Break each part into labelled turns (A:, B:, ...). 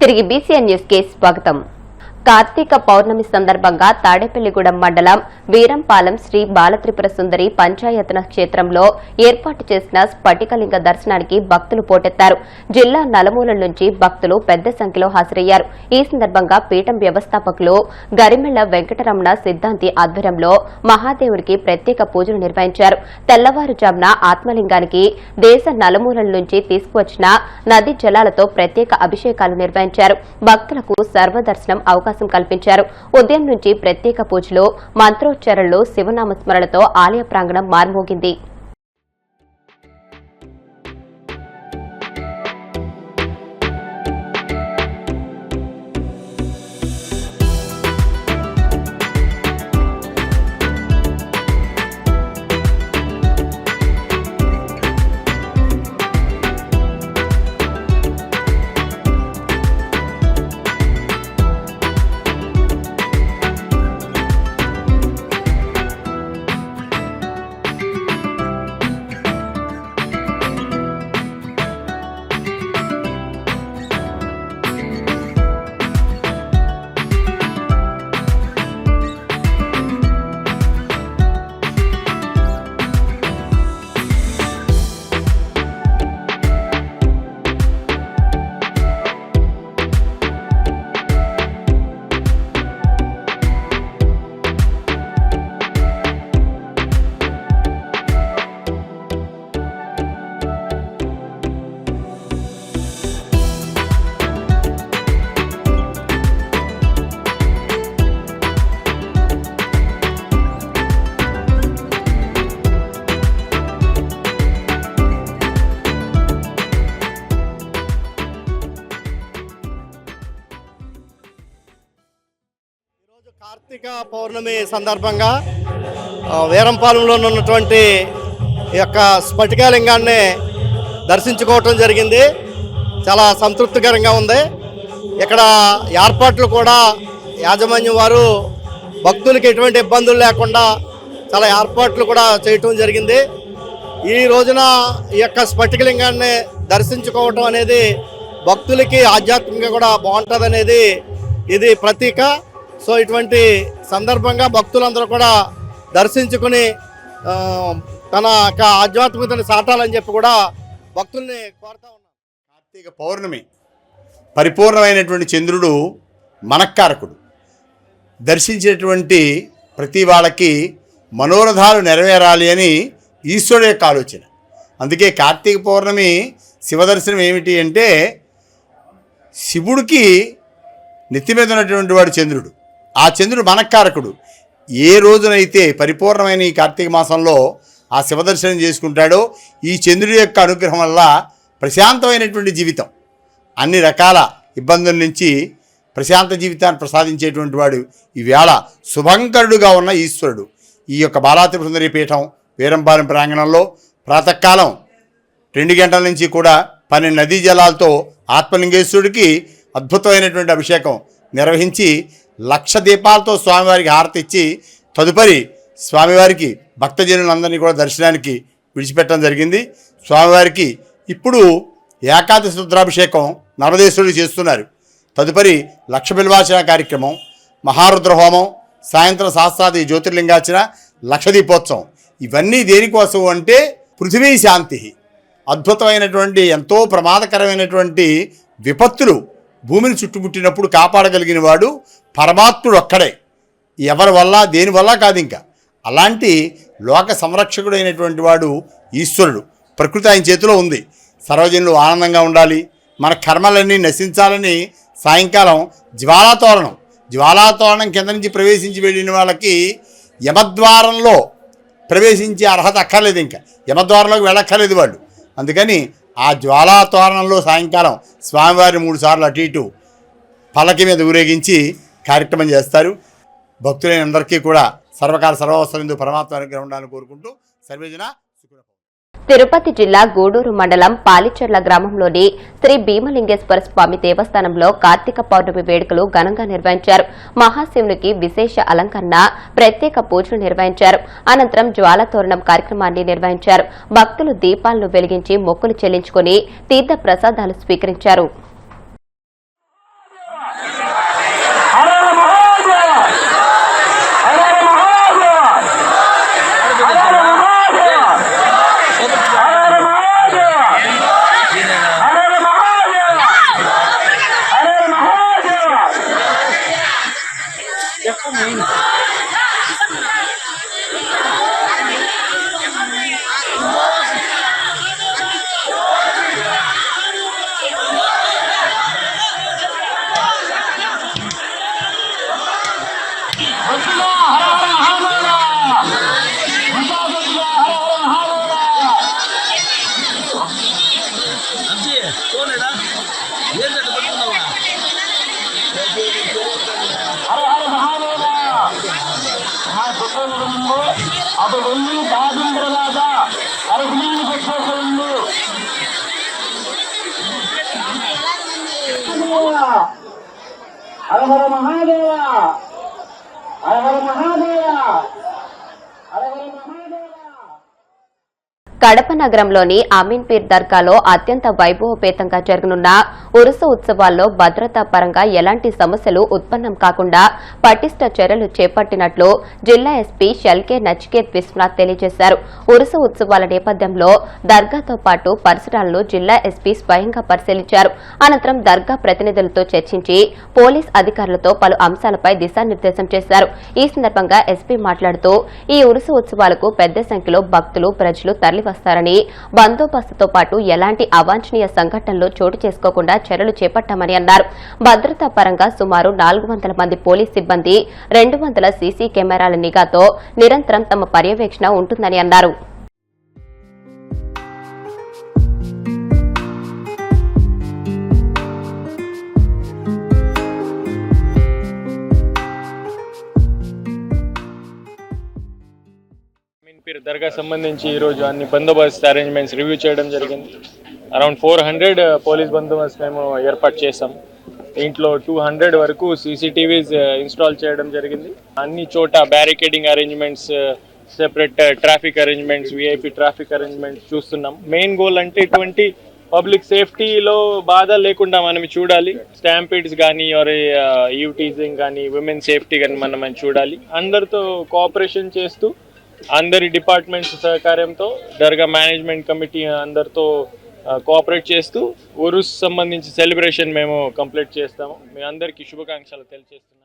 A: తిరిగి BCN news కి స్వాగతం. కార్తీక పౌర్ణమి సందర్భంగా తాడేపల్లిగూడెం మండలం వీరంపాలెం శ్రీ బాలత్రిపుర సుందరి పంచాయతన క్షేత్రంలో ఏర్పాటు చేసిన స్ఫటికలింగ దర్శనానికి భక్తులు పోటెత్తారు. జిల్లా నలుమూలల నుంచి భక్తులు పెద్ద సంఖ్యలో హాజరయ్యారు. ఈ సందర్భంగా పీఠం వ్యవస్థాపకులు గరిమెళ్ల వెంకటరమణ సిద్ధాంతి ఆధ్వర్యంలో మహాదేవుడికి ప్రత్యేక పూజలు నిర్వహించారు. తెల్లవారుజామున ఆత్మలింగానికి దేశ నలుమూలల నుంచి తీసుకువచ్చిన నదీ జలాలతో ప్రత్యేక అభిషేకాలు నిర్వహించారు. భక్తులకు సర్వదర్శనం అవకాశం కల్పించారు. ఉదయం నుంచి ప్రత్యేక పూజలు, మంత్రోచ్చరణలు, శివనామస్మరణతో ఆలయ ప్రాంగణం మార్మోగింది.
B: కార్తీక పౌర్ణమి సందర్భంగా వీరంపాలెంలో ఉన్నటువంటి ఈ యొక్క స్ఫటికలింగాన్ని దర్శించుకోవటం జరిగింది. చాలా సంతృప్తికరంగా ఉంది. ఇక్కడ ఏర్పాట్లు కూడా యాజమాన్యం వారు భక్తులకి ఎటువంటి ఇబ్బందులు లేకుండా చాలా ఏర్పాట్లు కూడా చేయటం జరిగింది. ఈ రోజున ఈ యొక్క స్ఫటికలింగాన్ని దర్శించుకోవటం అనేది భక్తులకి ఆధ్యాత్మికంగా కూడా బాగుంటుంది అనేది ఇది ప్రతీక. సో ఇటువంటి సందర్భంగా భక్తులందరూ కూడా దర్శించుకుని తన యొక్క ఆధ్యాత్మికతను సాటాలని చెప్పి కూడా భక్తుల్ని కోరుతా ఉన్నాం.
C: కార్తీక పౌర్ణమి పరిపూర్ణమైనటువంటి చంద్రుడు మనక్కారకుడు. దర్శించినటువంటి ప్రతి వాళ్ళకి మనోరథాలు నెరవేరాలి అని ఈశ్వరుడు యొక్క ఆలోచన. అందుకే కార్తీక పౌర్ణమి శివదర్శనం ఏమిటి అంటే శివుడికి నెత్తి మీద ఉన్నటువంటి వాడు చంద్రుడు. ఆ చంద్రుడు మనక్కారకుడు. ఏ రోజునైతే పరిపూర్ణమైన ఈ కార్తీక మాసంలో ఆ శివదర్శనం చేసుకుంటాడో ఈ చంద్రుడి యొక్క అనుగ్రహం వల్ల ప్రశాంతమైనటువంటి జీవితం, అన్ని రకాల ఇబ్బందుల నుంచి ప్రశాంత జీవితాన్ని ప్రసాదించేటువంటి వాడు ఈవేళ శుభంకరుడుగా ఉన్న ఈశ్వరుడు. ఈ యొక్క బాలాత్రిపుర సుందరి పీఠం వీరంపాలెం ప్రాంగణంలో ప్రాతకాలం 2 గంటల నుంచి కూడా 12 నదీ జలాలతో ఆత్మలింగేశ్వరుడికి అద్భుతమైనటువంటి అభిషేకం నిర్వహించి 1,00,000 దీపాలతో స్వామివారికి హారతి ఇచ్చి తదుపరి స్వామివారికి భక్తజనులందరినీ కూడా దర్శనానికి విడిచిపెట్టడం జరిగింది. స్వామివారికి ఇప్పుడు ఏకాదశి రుద్రాభిషేకం నవదేశులు చేస్తున్నారు. తదుపరి 1,00,000 బిల్వార్చన కార్యక్రమం, మహారుద్రహోమం, సాయంత్రం శాస్త్రాది జ్యోతిర్లింగార్చన, 1,00,000 దీపోత్సవం. ఇవన్నీ దేనికోసం అంటే పృథివీ శాంతి. అద్భుతమైనటువంటి ఎంతో ప్రమాదకరమైనటువంటి విపత్తులు భూమిని చుట్టుముట్టినప్పుడు కాపాడగలిగిన వాడు పరమాత్ముడు ఒక్కడే, ఎవరి వల్ల దేనివల్ల కాదు. ఇంకా అలాంటి లోక సంరక్షకుడైనటువంటి వాడు ఈశ్వరుడు. ప్రకృతి ఆయన చేతిలో ఉంది. సర్వజనులు ఆనందంగా ఉండాలి, మన కర్మలన్నీ నశించాలని సాయంకాలం జ్వాలాతోరణం కింద నుంచి ప్రవేశించి వెళ్ళిన వాళ్ళకి యమద్వారంలో ప్రవేశించే అర్హత అక్కర్లేదు. ఇంకా యమద్వారంలోకి వెళ్ళక్కర్లేదు వాళ్ళు. అందుకని ఆ జ్వాలాతోరణంలో సాయంకాలం స్వామివారిని 3 సార్లు అటు ఇటు పల్లకి మీద ఊరేగించి కార్యక్రమం చేస్తారు. భక్తులైన అందరికీ కూడా సర్వకాల సర్వవసరందు పరమాత్మ అనుగ్రహం ఉండాలని కోరుకుంటూ సర్వేజన.
A: తిరుపతి జిల్లా గూడూరు మండలం పాలిచెర్ల గ్రామంలోని శ్రీ భీమలింగేశ్వర స్వామి దేవస్థానంలో కార్తీక పౌర్ణమి వేడుకలు ఘనంగా నిర్వహించారు. మహాశివునికి విశేష అలంకరణ, ప్రత్యేక పూజలు నిర్వహించారు. అనంతరం జ్వాలతోరణం కార్యక్రమాన్ని నిర్వహించారు. భక్తులు దీపాలను వెలిగించి మొక్కులు చెల్లించుకుని తీర్థ ప్రసాదాలు స్వీకరించారు.
D: నా దుఃఖంలో అటు వెళ్ళి దాటిన తర్వాత అరకునీళ్ళు పెట్టేసేయండి. హరహర మహాదేవ, హరహర మహాదేవ, హరహర మహాదేవ.
A: కడప నగరంలోని అమీన్పీర్ దర్గాలో అత్యంత వైభవపేతంగా జరగనున్న ఉరుసు ఉత్సవాల్లో భద్రతా పరంగా ఎలాంటి సమస్యలు ఉత్పన్నం కాకుండా పటిష్ట చర్యలు చేపట్టినట్లు జిల్లా ఎస్పీ షల్కే నచికేత్ విశ్వనాథ్ తెలియజేశారు. ఉరుసు ఉత్సవాల నేపథ్యంలో దర్గాతో పాటు పరిసరాలను జిల్లా ఎస్పీ స్వయంగా పరిశీలించారు. అనంతరం దర్గా ప్రతినిధులతో చర్చించి పోలీస్ అధికారులతో పలు అంశాలపై దిశానిర్దేశం చేశారు. ఈ సందర్భంగా ఎస్పీ మాట్లాడుతూ ఈ ఉరుసు ఉత్సవాలకు పెద్ద సంఖ్యలో భక్తులు ప్రజలు తరలి వస్తారని, బందోబస్తుతో పాటు ఎలాంటి అవాంఛనీయ సంఘటనలు చోటు చేసుకోకుండా చర్యలు చేపట్టామని అన్నారు. భద్రతా పరంగా సుమారు 400 మంది పోలీస్ సిబ్బంది, 200 సీసీ కెమెరాల నిఘాతో నిరంతరం తమ పర్యవేక్షణ ఉంటుందని అన్నారు.
E: దర్గా సంబంధించి ఈరోజు అన్ని బందోబస్తు అరేంజ్మెంట్స్ రివ్యూ చేయడం జరిగింది. అరౌండ్ 400 పోలీస్ బందోబస్తు మేము ఏర్పాటు చేసాం. దీంట్లో 200 వరకు సీసీటీవీస్ ఇన్స్టాల్ చేయడం జరిగింది. అన్ని చోట barricading arrangements, separate traffic arrangements, VIP traffic arrangements చూస్తున్నాం. మెయిన్ గోల్ అంటే ఇటువంటి పబ్లిక్ సేఫ్టీలో బాధ లేకుండా మనం చూడాలి. స్టాంపీడ్స్ కానీ యూటీజింగ్ కానీ విమెన్ సేఫ్టీ కానీ మనం చూడాలి. అందరితో కోఆపరేషన్ చేస్తూ అందరి డిపార్ట్మెంట్స్ సహకారంతో దర్గా మేనేజ్మెంట్ కమిటీ అందరితో కోఆపరేట్ చేస్తూ ఉరుస్ సంబంధించి సెలబ్రేషన్ మేము కంప్లీట్ చేస్తాము. మీ అందరికీ శుభాకాంక్షలు తెలియజేస్తున్నాను.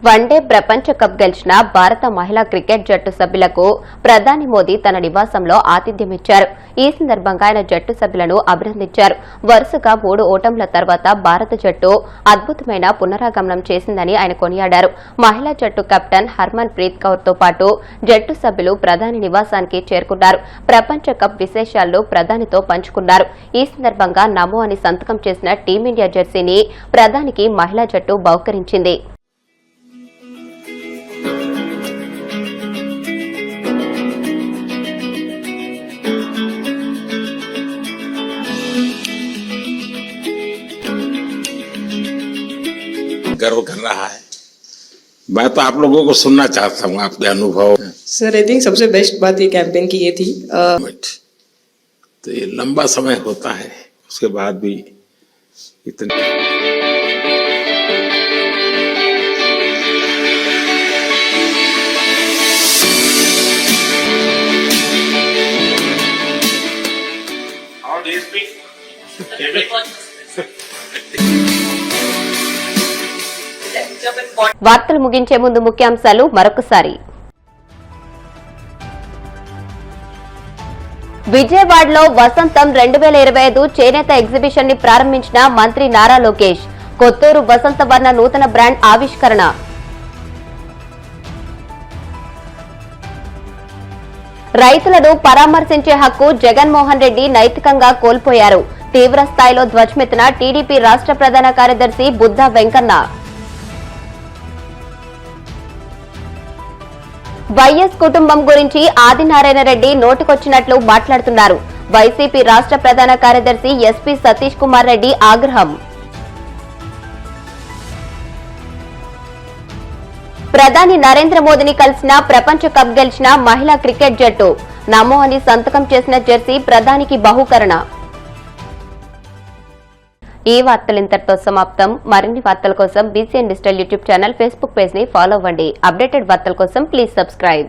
A: వన్డే ప్రపంచ కప్ గెలిచిన భారత మహిళా క్రికెట్ జట్టు సభ్యులకు ప్రధాని మోదీ తన నివాసంలో ఆతిథ్యమిచ్చారు. ఈ సందర్భంగా ఆయన జట్టు సభ్యులను అభినందించారు. వరుసగా 3 ఓటముల తర్వాత భారత జట్టు అద్భుతమైన పునరాగమనం చేసిందని ఆయన కొనియాడారు. మహిళా జట్టు కెప్టెన్ హర్మన్ ప్రీత్ కౌర్ తో పాటు జట్టు సభ్యులు ప్రధాని నివాసానికి చేరుకున్నారు. ప్రపంచ కప్ విశేషాలను ప్రధానితో పంచుకున్నారు. ఈ సందర్భంగా నమో అని సంతకం చేసిన టీమిండియా జెర్సీని ప్రధానికి మహిళా జట్టు బహుకరించింది.
F: गर्व कर रहा है। मैं तो आप लोगों को सुनना चाहता हूँ आपके अनुभव।
G: सर आई थिंक सबसे बेस्ट बात ये कैंपेन की ये थी
F: तो ये लंबा समय होता है, उसके बाद भी इतने
A: వార్తలు ముగించే ముందు ముఖ్యాంశాలు మరొకసారి. విజయవాడలో వసంతం 2025 చేనేత ఎగ్జిబిషన్ ని ప్రారంభించిన మంత్రి నారా లోకేష్. కొత్తూరు వసంతవర్ణ నూతన బ్రాండ్ ఆవిష్కరణ. రైతులను పరామర్శించే హక్కు జగన్మోహన్ రెడ్డి నైతికంగా కోల్పోయారు. తీవ్ర స్థాయిలో ధ్వజమెత్తిన టీడీపీ రాష్ట్ర ప్రధాన కార్యదర్శి బుద్ధ వెంకన్న. వైఎస్ కుటుంబం గురించి ఆదినారాయణ రెడ్డి నోటికొచ్చినట్లు మాట్లాడుతున్నారు. వైసీపీ రాష్ట్ర ప్రధాన కార్యదర్శి ఎస్పీ సతీష్ కుమార్ రెడ్డి ఆగ్రహం. ప్రధాని నరేంద్ర మోదీని కలిసిన ప్రపంచ కప్ గెలిచిన మహిళా క్రికెట్ జట్టు. నమో అని సంతకం చేసిన జెర్సీ ప్రధానికి బహూకరణ. ఈ వార్తలు ఇంతటితో సమాప్తం. మరిన్ని వార్తల కోసం BCN digital YouTube channel, Facebook page ని ఫాలో అవ్వండి. అప్డేటెడ్ వార్తల కోసం ప్లీజ్ సబ్స్క్రైబ్.